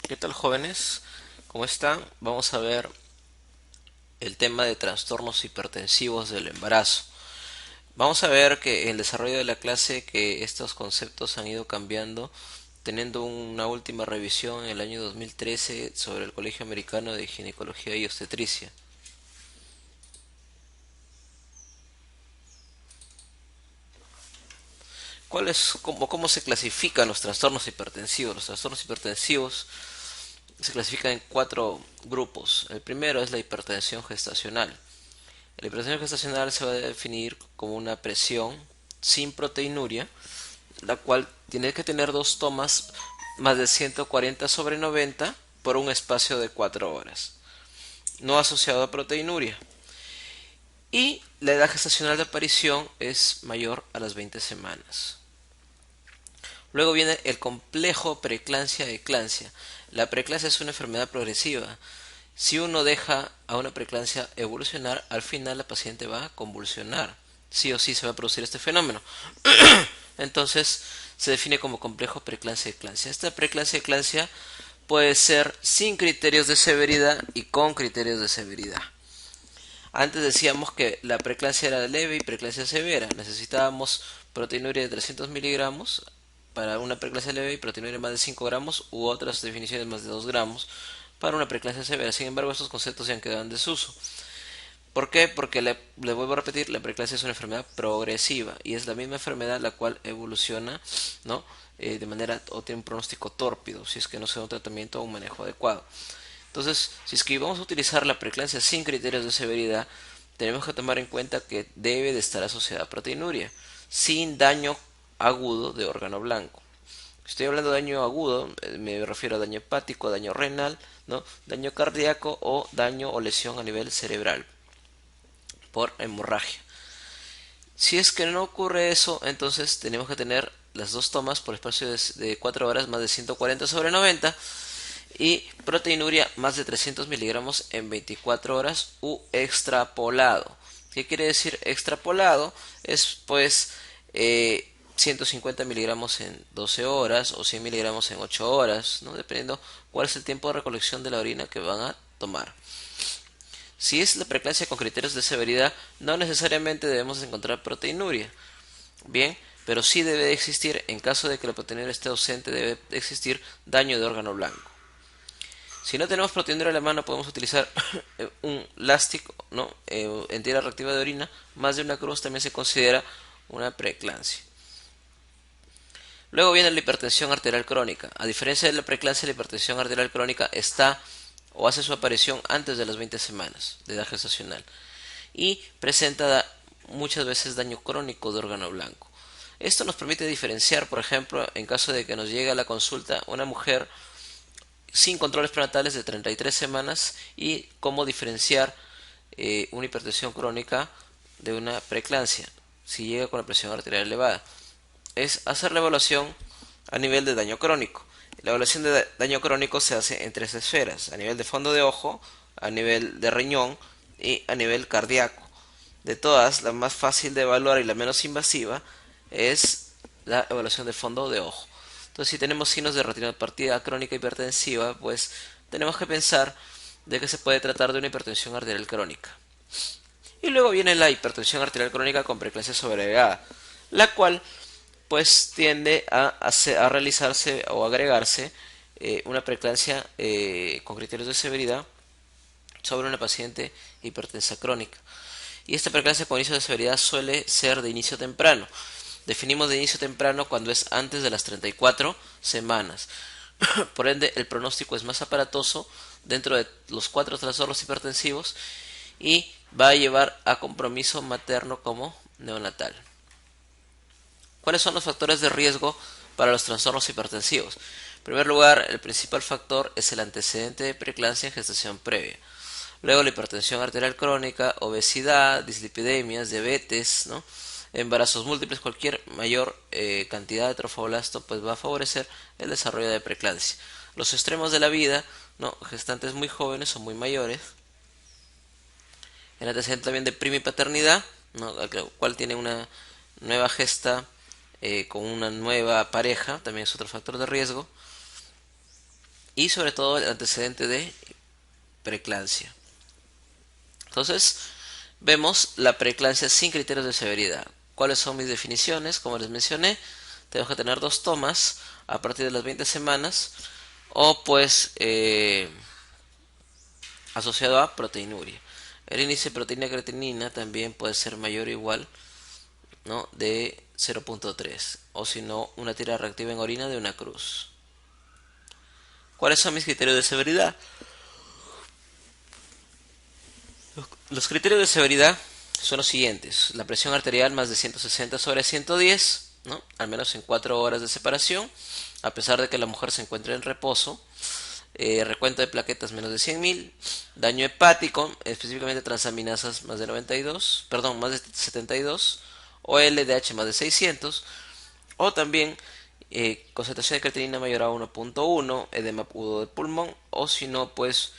¿Qué tal, jóvenes? ¿Cómo están? Vamos a ver el tema de trastornos hipertensivos del embarazo. Vamos a ver que en el desarrollo de la clase que estos conceptos han ido cambiando, teniendo una última revisión en el año 2013 sobre el Colegio Americano de Ginecología y Obstetricia. ¿Cómo se clasifican los trastornos hipertensivos? Los trastornos hipertensivos se clasifican en cuatro grupos. El primero es la hipertensión gestacional. La hipertensión gestacional se va a definir como una presión sin proteinuria, la cual tiene que tener dos tomas más de 140/90 por un espacio de 4 horas, no asociado a proteinuria. Y la edad gestacional de aparición es mayor a las 20 semanas. Luego viene el complejo preeclampsia-eclampsia. La preeclampsia es una enfermedad progresiva. Si uno deja a una preeclampsia evolucionar, al final la paciente va a convulsionar. Sí o sí se va a producir este fenómeno. Entonces se define como complejo preeclampsia-eclampsia. Esta preeclampsia-eclampsia puede ser sin criterios de severidad y con criterios de severidad. Antes decíamos que la preeclampsia era leve y preeclampsia severa. Necesitábamos proteinuria de 300 miligramos para una preeclampsia leve y proteinuria más de 5 gramos u otras definiciones más de 2 gramos para una preeclampsia severa. Sin embargo, estos conceptos ya han quedado en desuso. ¿Por qué? Porque le vuelvo a repetir, la preeclampsia es una enfermedad progresiva y es la misma enfermedad la cual evoluciona, ¿no? De manera o tiene un pronóstico tórpido si es que no se da un tratamiento o un manejo adecuado. Entonces, si es que vamos a utilizar la preeclampsia sin criterios de severidad, tenemos que tomar en cuenta que debe de estar asociada a proteinuria, sin daño agudo de órgano blanco. Si estoy hablando de daño agudo, me refiero a daño hepático, daño renal, ¿no? Daño cardíaco o daño o lesión a nivel cerebral por hemorragia. Si es que no ocurre eso, entonces tenemos que tener las dos tomas por espacio de 4 horas más de 140/90 y proteinuria más de 300 miligramos en 24 horas u extrapolado. ¿Qué quiere decir extrapolado? Es pues 150 miligramos en 12 horas o 100 miligramos en 8 horas, ¿no? Dependiendo cuál es el tiempo de recolección de la orina que van a tomar. Si es la preeclampsia con criterios de severidad, no necesariamente debemos encontrar proteinuria. Bien, pero sí debe de existir, en caso de que la proteinuria esté ausente, debe de existir daño de órgano blanco. Si no tenemos proteinuria en la mano, podemos utilizar un lástico, ¿no? En tira reactiva de orina. Más de una cruz también se considera una preeclampsia. Luego viene la hipertensión arterial crónica. A diferencia de la preeclampsia, la hipertensión arterial crónica está o hace su aparición antes de las 20 semanas de edad gestacional y presenta muchas veces daño crónico de órgano blanco. Esto nos permite diferenciar, por ejemplo, en caso de que nos llegue a la consulta una mujer sin controles prenatales de 33 semanas y cómo diferenciar una hipertensión crónica de una preeclampsia si llega con la presión arterial elevada. Es hacer la evaluación a nivel de daño crónico. La evaluación de daño crónico se hace en tres esferas: a nivel de fondo de ojo, a nivel de riñón y a nivel cardíaco. De todas, la más fácil de evaluar y la menos invasiva es la evaluación de fondo de ojo. Entonces, si tenemos signos de retinopatía crónica hipertensiva, pues tenemos que pensar de que se puede tratar de una hipertensión arterial crónica. Y luego viene la hipertensión arterial crónica con preeclampsia sobreagregada, la cual pues tiende a realizarse o agregarse una preeclampsia con criterios de severidad sobre una paciente hipertensa crónica. Y esta preeclampsia con inicio de severidad suele ser de inicio temprano. Definimos de inicio temprano cuando es antes de las 34 semanas. Por ende, el pronóstico es más aparatoso dentro de los cuatro trastornos hipertensivos y va a llevar a compromiso materno como neonatal. ¿Cuáles son los factores de riesgo para los trastornos hipertensivos? En primer lugar, el principal factor es el antecedente de preeclampsia en gestación previa. Luego la hipertensión arterial crónica, obesidad, dislipidemias, diabetes, ¿no? Embarazos múltiples, cualquier mayor cantidad de trofoblasto pues va a favorecer el desarrollo de preeclampsia. Los extremos de la vida, ¿no? Gestantes muy jóvenes o muy mayores. El antecedente también de primipaternidad, ¿no? El cual tiene una nueva gesta con una nueva pareja, también es otro factor de riesgo. y sobre todo el antecedente de preeclampsia. Entonces, vemos la preeclampsia sin criterios de severidad. ¿Cuáles son mis definiciones? Como les mencioné, tenemos que tener dos tomas a partir de las 20 semanas o pues asociado a proteinuria. El índice de proteína creatinina también puede ser mayor o igual, ¿no?, de 0.3 o si no una tira reactiva en orina de una cruz. ¿Cuáles son mis criterios de severidad? Los criterios de severidad son los siguientes: la presión arterial más de 160 sobre 110, ¿no?, al menos en 4 horas de separación, a pesar de que la mujer se encuentre en reposo. Recuento de plaquetas menos de 100.000, daño hepático, específicamente transaminasas más de 92, perdón, más de 72, o LDH más de 600, o también concentración de creatinina mayor a 1.1, edema agudo de pulmón, o si no, pues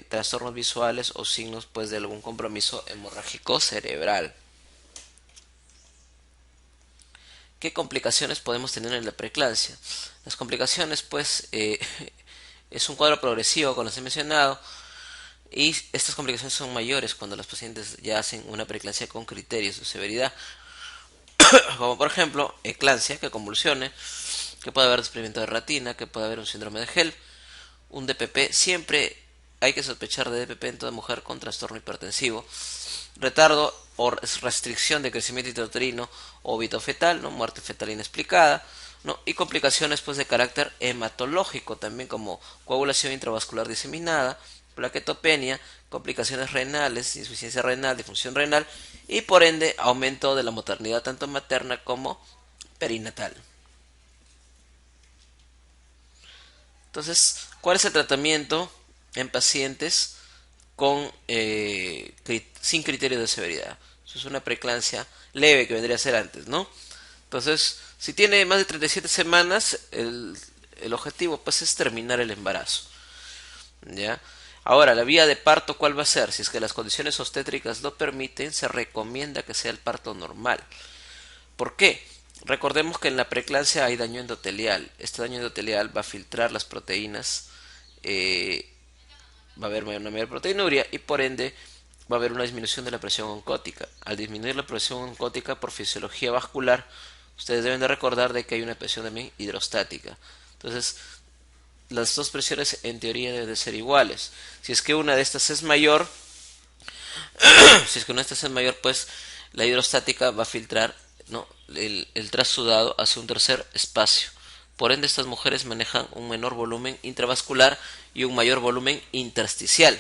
trastornos visuales o signos pues de algún compromiso hemorrágico cerebral. ¿Qué complicaciones podemos tener en la preeclampsia? Las complicaciones pues es un cuadro progresivo, como les he mencionado, y estas complicaciones son mayores cuando los pacientes ya hacen una preeclampsia con criterios de severidad, como por ejemplo eclampsia, que convulsione, que puede haber desprendimiento de retina, que puede haber un síndrome de Hell, un DPP. Siempre hay que sospechar de DPP en toda mujer con trastorno hipertensivo, retardo o restricción de crecimiento intrauterino o óbito fetal, ¿no?, muerte fetal inexplicada, ¿no?, y complicaciones pues de carácter hematológico también, como coagulación intravascular diseminada, plaquetopenia, complicaciones renales, insuficiencia renal, disfunción renal y por ende aumento de la mortalidad tanto materna como perinatal. Entonces, ¿cuál es el tratamiento en pacientes con sin criterio de severidad? Eso es una preeclampsia leve, que vendría a ser antes, ¿no? Entonces, si tiene más de 37 semanas, el objetivo pues es terminar el embarazo, ¿ya? Ahora, la vía de parto, ¿cuál va a ser? Si es que las condiciones obstétricas lo permiten, se recomienda que sea el parto normal. ¿Por qué? Recordemos que en la preeclampsia hay daño endotelial. Este daño endotelial va a filtrar las proteínas, eh, va a haber una mayor proteinuria y por ende va a haber una disminución de la presión oncótica. Al disminuir la presión oncótica por fisiología vascular, ustedes deben de recordar de que hay una presión también hidrostática. Entonces, las dos presiones en teoría deben de ser iguales. Si es que una de estas es mayor, si es que una de estas es mayor, pues la hidrostática va a filtrar, ¿no?, el trasudado hacia un tercer espacio. Por ende, estas mujeres manejan un menor volumen intravascular y un mayor volumen intersticial.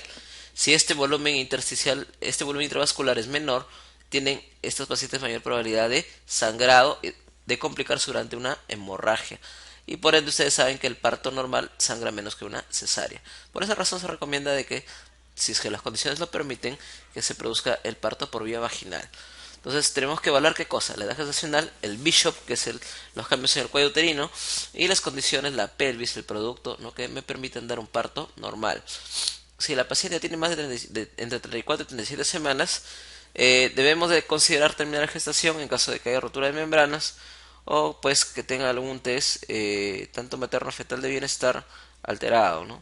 Si este volumen intersticial, este volumen intravascular es menor, tienen estos pacientes mayor probabilidad de sangrado, de complicarse durante una hemorragia. Y por ende ustedes saben que el parto normal sangra menos que una cesárea. Por esa razón se recomienda de que, si es que las condiciones lo permiten, que se produzca el parto por vía vaginal. Entonces tenemos que evaluar qué cosa: la edad gestacional, el Bishop, que es los cambios en el cuello uterino, y las condiciones, la pelvis, el producto, ¿no?, que me permiten dar un parto normal. Si la paciente tiene más entre 34 y 37 semanas, debemos de considerar terminar la gestación en caso de que haya rotura de membranas o pues que tenga algún test tanto materno fetal de bienestar alterado, ¿no?,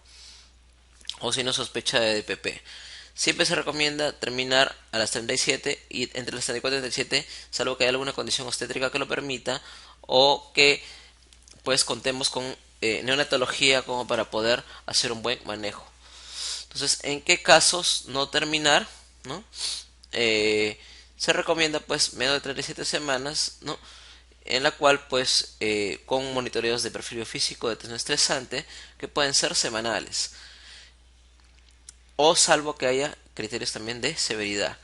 o si no sospecha de DPP. Siempre se recomienda terminar a las 37 y entre las 34 y 37, salvo que haya alguna condición obstétrica que lo permita o que pues contemos con neonatología como para poder hacer un buen manejo. Entonces, ¿en qué casos no terminar?, ¿no? Se recomienda pues menos de 37 semanas, ¿no?, en la cual pues con monitoreos de perfil físico de tensión estresante que pueden ser semanales, o salvo que haya criterios también de severidad.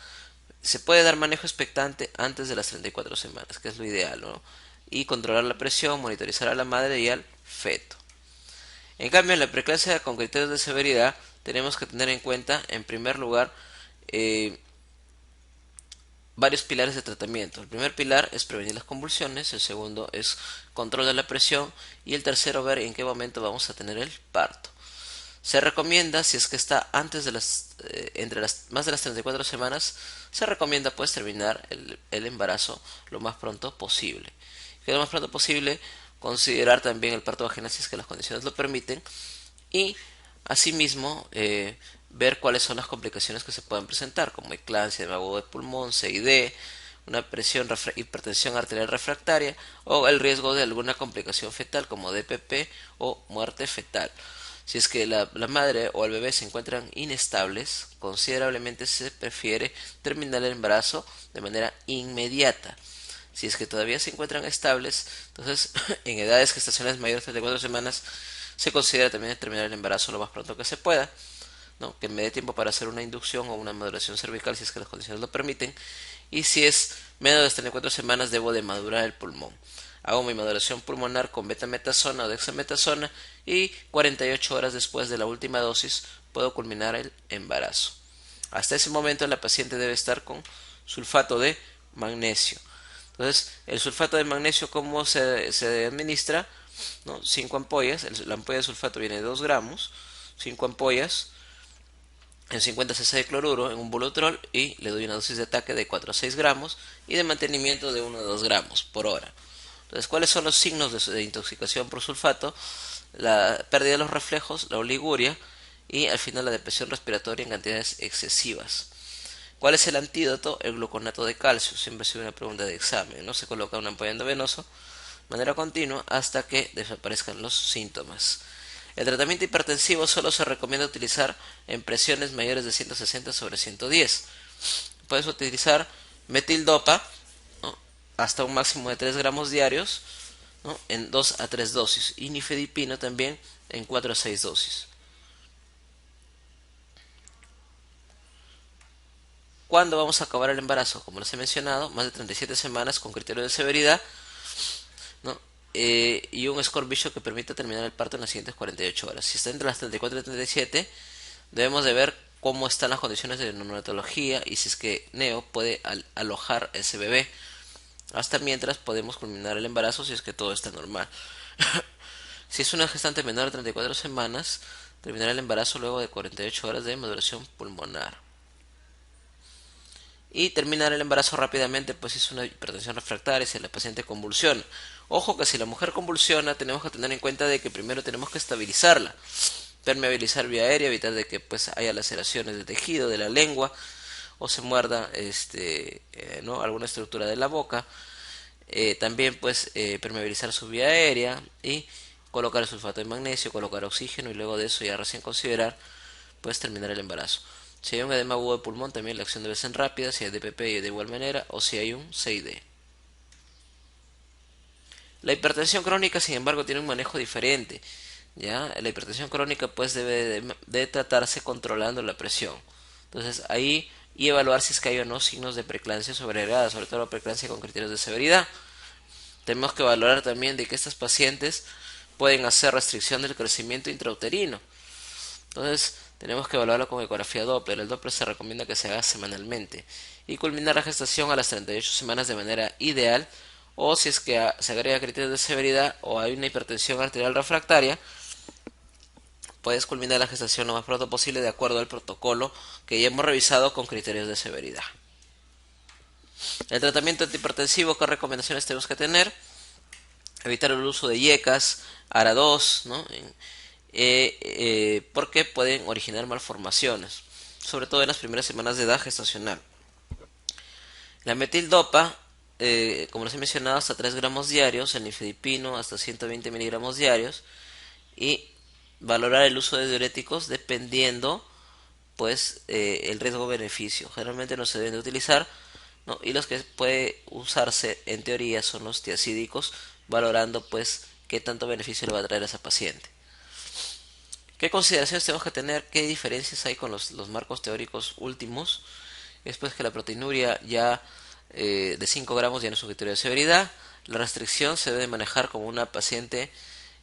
Se puede dar manejo expectante antes de las 34 semanas, que es lo ideal, ¿no?, y controlar la presión, monitorizar a la madre y al feto. En cambio, en la preeclampsia con criterios de severidad tenemos que tener en cuenta, en primer lugar, eh, varios pilares de tratamiento. El primer pilar es prevenir las convulsiones, el segundo es control de la presión y el tercero ver en qué momento vamos a tener el parto. Se recomienda, si es que está antes de entre las más de las 34 semanas, se recomienda pues terminar el embarazo lo más pronto posible. Que lo más pronto posible, considerar también el parto vaginal si es que las condiciones lo permiten, y asimismo ver cuáles son las complicaciones que se pueden presentar, como eclampsia, edema agudo de pulmón, CID, una hipertensión arterial refractaria o el riesgo de alguna complicación fetal como DPP o muerte fetal. Si es que la madre o el bebé se encuentran inestables, considerablemente se prefiere terminar el embarazo de manera inmediata. Si es que todavía se encuentran estables, entonces en edades gestacionales mayores de 34 semanas se considera también terminar el embarazo lo más pronto que se pueda, ¿no? Que me dé tiempo para hacer una inducción o una maduración cervical si es que las condiciones lo permiten. Y si es menos de 34 semanas, debo de madurar el pulmón. Hago mi maduración pulmonar con betametasona o dexametasona y 48 horas después de la última dosis puedo culminar el embarazo. Hasta ese momento la paciente debe estar con sulfato de magnesio. Entonces, el sulfato de magnesio, ¿cómo se administra? ¿No? 5 ampollas, la ampolla de sulfato viene de 2 gramos, 5 ampollas en 50 cc de cloruro en un bulutrol y le doy una dosis de ataque de 4 a 6 gramos y de mantenimiento de 1 a 2 gramos por hora. Entonces, ¿cuáles son los signos de intoxicación por sulfato? La pérdida de los reflejos, la oliguria y al final la depresión respiratoria en cantidades excesivas. ¿Cuál es el antídoto? El gluconato de calcio. Siempre ha sido una pregunta de examen, ¿no? Se coloca un ampolla endovenoso de manera continua hasta que desaparezcan los síntomas. El tratamiento hipertensivo solo se recomienda utilizar en presiones mayores de 160 sobre 110. Puedes utilizar metildopa, ¿no? Hasta un máximo de 3 gramos diarios, ¿no? En 2 a 3 dosis. Y nifedipino también en 4 a 6 dosis. ¿Cuándo vamos a acabar el embarazo? Como les he mencionado, más de 37 semanas con criterio de severidad, ¿no? Y un score Bishop que permita terminar el parto en las siguientes 48 horas. Si está entre las 34 y 37, debemos de ver cómo están las condiciones de neonatología y si es que Neo puede alojar ese bebé. Hasta mientras podemos culminar el embarazo si es que todo está normal. Si es una gestante menor de 34 semanas, terminará el embarazo luego de 48 horas de maduración pulmonar. Y terminar el embarazo rápidamente, pues si es una hipertensión refractaria, si la paciente convulsiona. Ojo que si la mujer convulsiona, tenemos que tener en cuenta de que primero tenemos que estabilizarla, permeabilizar vía aérea, evitar de que pues haya laceraciones de tejido, de la lengua, o se muerda ¿no? alguna estructura de la boca. También pues permeabilizar su vía aérea y colocar el sulfato de magnesio, colocar oxígeno y luego de eso ya recién considerar pues terminar el embarazo. Si hay un edema agudo de pulmón, también la acción debe ser rápida, si hay DPP de igual manera, o si hay un CID. La hipertensión crónica, sin embargo, tiene un manejo diferente. ¿Ya? La hipertensión crónica pues debe de tratarse controlando la presión. Entonces ahí y evaluar si es que hay o no signos de preeclampsia sobreagregada, sobre todo la preeclampsia con criterios de severidad. Tenemos que valorar también de que estas pacientes pueden hacer restricción del crecimiento intrauterino. Entonces, tenemos que evaluarlo con ecografía Doppler. El Doppler se recomienda que se haga semanalmente. Y culminar la gestación a las 38 semanas de manera ideal. O si es que se agrega criterios de severidad o hay una hipertensión arterial refractaria, puedes culminar la gestación lo más pronto posible de acuerdo al protocolo que ya hemos revisado con criterios de severidad. El tratamiento antihipertensivo, ¿qué recomendaciones tenemos que tener? Evitar el uso de IECAS, ARA2, ¿no? Porque pueden originar malformaciones, sobre todo en las primeras semanas de edad gestacional. La metildopa, como les he mencionado, hasta 3 gramos diarios, el nifedipino hasta 120 miligramos diarios, y valorar el uso de diuréticos dependiendo pues el riesgo-beneficio. Generalmente no se deben de utilizar, ¿no? Y los que puede usarse en teoría son los tiacídicos, valorando pues qué tanto beneficio le va a traer a esa paciente. ¿Qué consideraciones tenemos que tener? ¿Qué diferencias hay con los marcos teóricos últimos? Después que la proteinuria ya de 5 gramos ya no es un criterio de severidad. La restricción se debe manejar como una paciente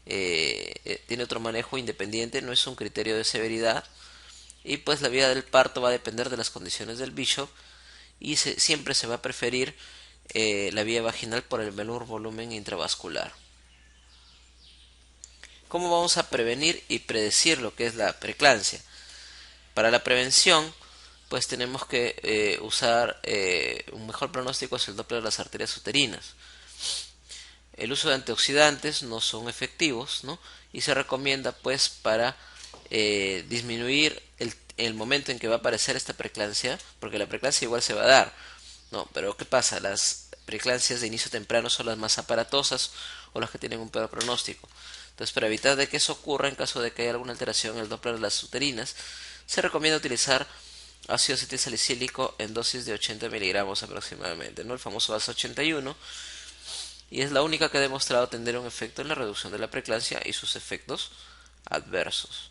tiene otro manejo independiente, no es un criterio de severidad. Y pues la vía del parto va a depender de las condiciones del Bishop y siempre se va a preferir la vía vaginal por el menor volumen intravascular. ¿Cómo vamos a prevenir y predecir lo que es la preeclampsia? Para la prevención, pues tenemos que usar un mejor pronóstico es el Doppler de las arterias uterinas. el uso de antioxidantes no son efectivos, ¿no? Y se recomienda pues para disminuir el momento en que va a aparecer esta preeclampsia, porque la preeclampsia igual se va a dar, ¿no? Pero ¿qué pasa? Las preeclampsias de inicio temprano son las más aparatosas o las que tienen un peor pronóstico. Entonces, para evitar de que eso ocurra en caso de que haya alguna alteración en el Doppler de las uterinas, se recomienda utilizar ácido acetilsalicílico en dosis de 80 miligramos aproximadamente, ¿no? El famoso ASA 81, y es la única que ha demostrado tener un efecto en la reducción de la preeclampsia y sus efectos adversos.